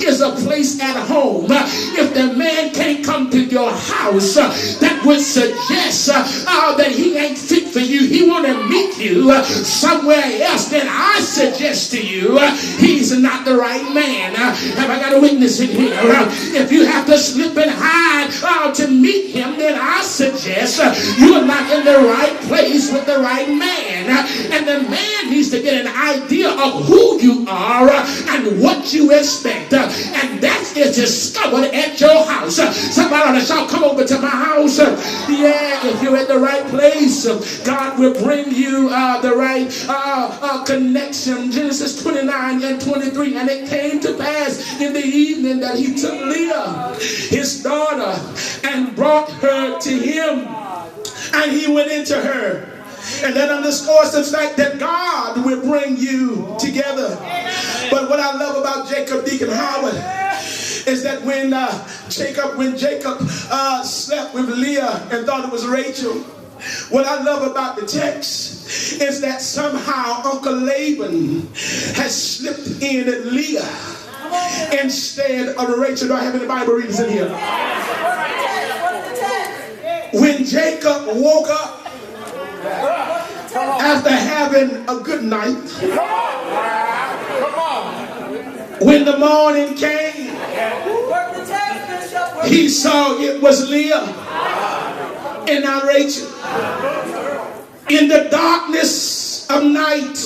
is a place at home. If the man can't come to your house, that would suggest that he ain't fit for you. He want to meet you somewhere else. Then I suggest to you, he's not the right man. Have I got a witness in here? If you have to slip and hide to meet him, then I suggest you are not in the right place with the right man. And the man needs to get an idea of who you are and what you expect. And that is discovered at your house. Somebody ought to shout, come over to my house. Yeah, if you're at the right place, God will bring you the right connection. Genesis 29 and 23. And it came to pass in the evening that he took Leah, his daughter, and brought her to him. And he went into her. And that underscores the fact that God will bring you together. But what I love about Jacob, Deacon Howard, is that when Jacob slept with Leah and thought it was Rachel, what I love about the text is that somehow Uncle Laban has slipped in at Leah instead of Rachel. Do I have any Bible readers in here? When Jacob woke up after having a good night, when the morning came, he saw it was Leah and not Rachel. In the darkness of night,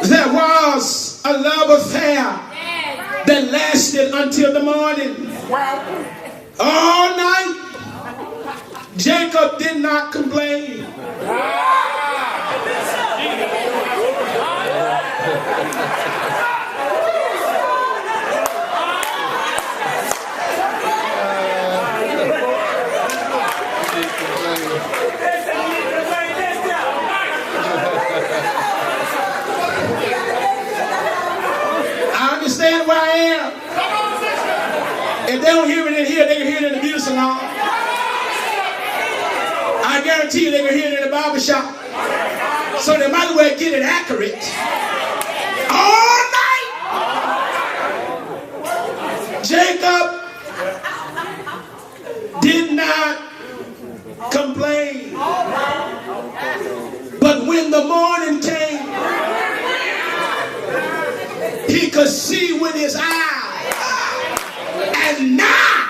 there was a love affair that lasted until the morning. All night, Jacob did not complain. I understand where I am. If they don't hear it in here, they can hear it in the beauty salon. I guarantee you they can hear it in the barber shop. So they might as well get it accurate. All night, Jacob did not complain. But when the morning came, he could see with his eyes. And now,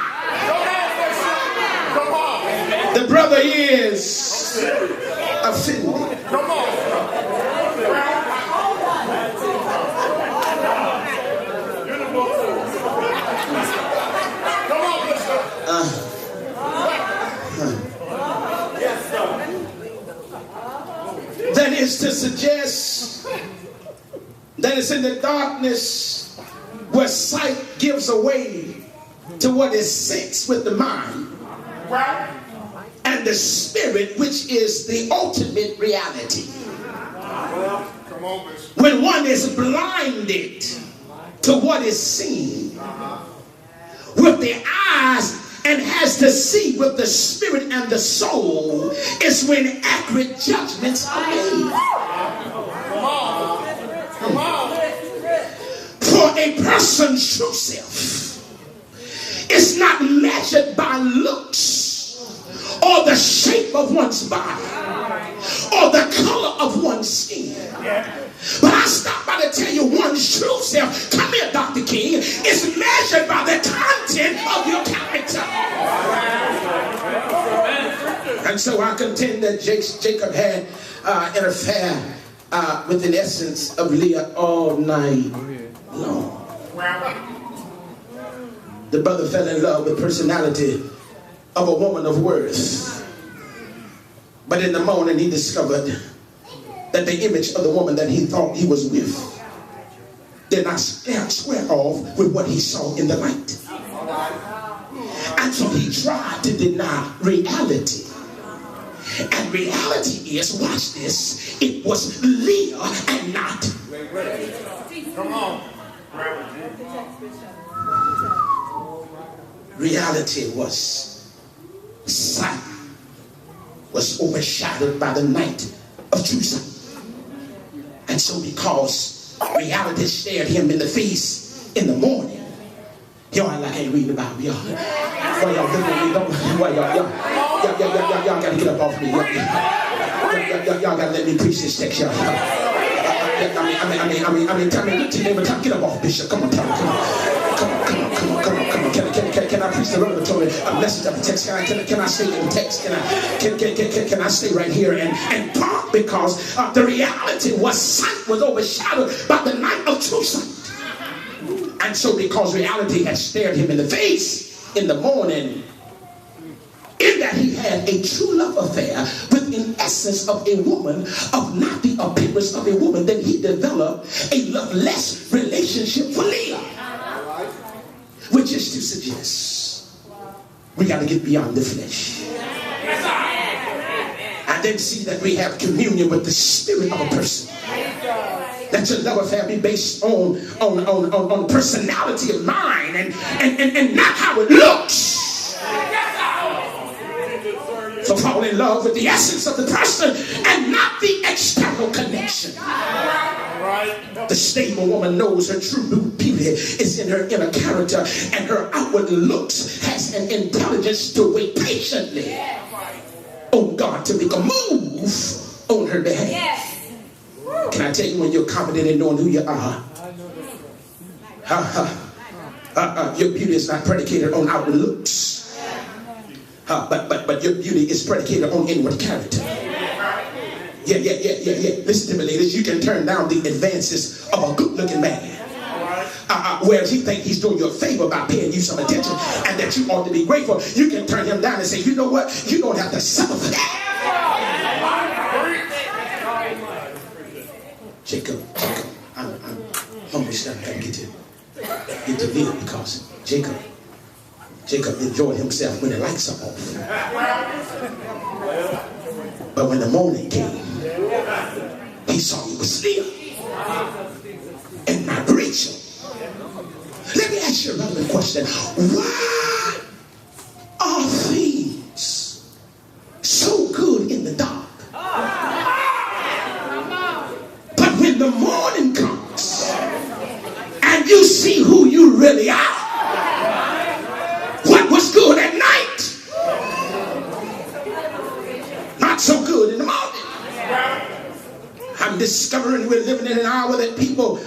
the brother is offended. Come on. That is to suggest that it's in the darkness where sight gives away to what is sense with the mind. Right? And the spirit, which is the ultimate reality. When one is blinded to what is seen with the eyes and has to see with the spirit and the soul, is when accurate judgments are made. For a person's true self is not measured by looks or the shape of one's body or the color of one's skin. But I stopped by to tell you one's true self, come here Dr. King, is measured by the content of your character. And so I contend that Jacob had an affair with an essence of Leah all night long. The brother fell in love with the personality of a woman of worth. But in the morning he discovered that the image of the woman that he thought he was with did not square off with what he saw in the light. And so he tried to deny reality. And reality is, watch this, it was Leah and not. Come on. Reality was sight was overshadowed by the night of true sight. And so because reality stared him in the face, in the morning. Y'all like I ain't reading the Bible, y'all. Why y'all looking at me? Why y'all gotta get up off me. Y'all gotta let me preach this text, y'all. I mean, tell me, look to your neighbor, get up off, Bishop. Come on, tell me, come on. Can I preach the revelatory message of the text? Can I stay in the text? Can I stay right here and talk? Because the reality was sight was overshadowed by the night of true sight. And so because reality had stared him in the face in the morning, in that he had a true love affair with an essence of a woman, of not the appearance of a woman, then he developed a loveless relationship for Leah. Which is to suggest we got to get beyond the flesh. And then see that we have communion with the spirit of a person. That your love affair be based on personality of mind and not how it looks. So fall in love with the essence of the person and not the external connection. The stable woman knows her true beauty is in her inner character, and her outward looks has an intelligence to wait patiently on God to make a move on her behalf. Can I tell you, when you're confident in knowing who you are, your beauty is not predicated on outward looks. But your beauty is predicated on inward character. Yeah. Listen to me, ladies. You can turn down the advances of a good-looking man, whereas he thinks he's doing you a favor by paying you some attention, and that you ought to be grateful. You can turn him down and say, you know what? You don't have to settle for that. Jacob, I'm hungry stuff. I gotta get to live because Jacob enjoyed himself when the lights are off. But when the morning came, he saw he was Leah and not Rachel. Let me ask you another question. Why are things so good in the dark? But when the morning comes and you see who you really are, what was good at night, not so good in the morning. I'm discovering we're living in an hour that people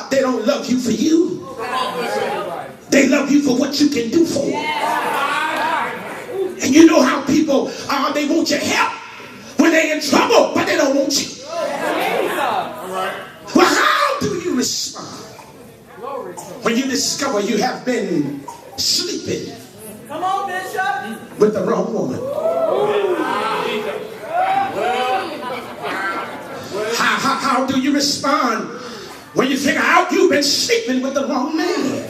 they don't love you for you. They love you for what you can do for them. And you know how people they want your help when they're in trouble, but they don't want you. Well, how do you respond when you discover you have been sleeping with the wrong woman? How do you respond when you figure out you've been sleeping with the wrong man?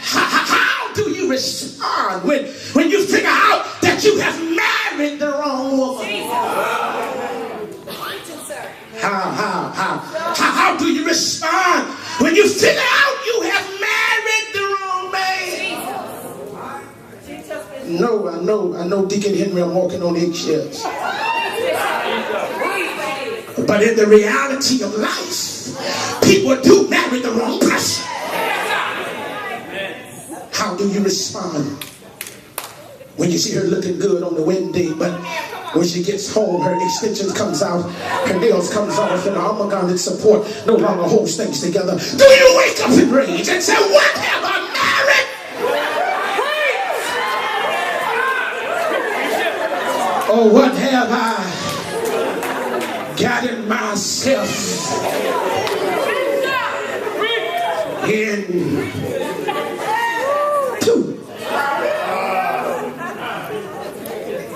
How do you respond when you figure out that you have married the wrong woman? How do you respond when you figure out you have married the wrong man? No, I know Deacon Henry, I'm walking on eggshells. But in the reality of life, people do marry the wrong person. How do you respond when you see her looking good on the wedding day, but when she gets home, her extensions comes out, her nails comes off, and her armor support no longer holds things together? Do you wake up in rage and say, what have I married? Oh, what have I gotten myself into?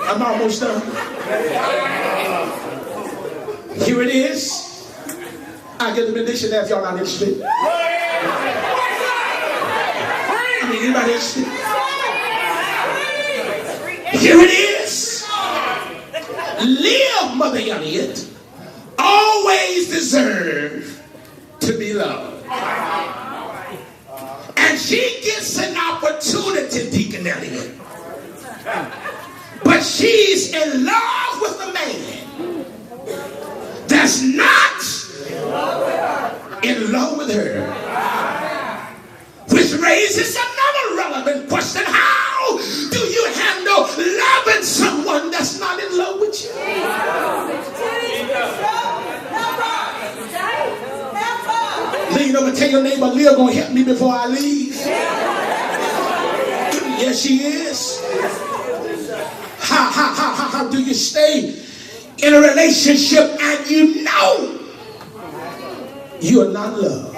I'm almost done. Here it is. I get the benediction if y'all not interested. I mean, anybody interested? Here it is. Live, Mother Elliott, always deserve to be loved. And she gets an opportunity, Deacon Elliott. But she's in love with a man that's not in love with her. Which raises another relevant question. How do you handle loving someone that's not in love with you? Lean over, tell your neighbor, Leah gonna help me before I leave. Yes, she is. How do you stay in a relationship and you know you are not loved?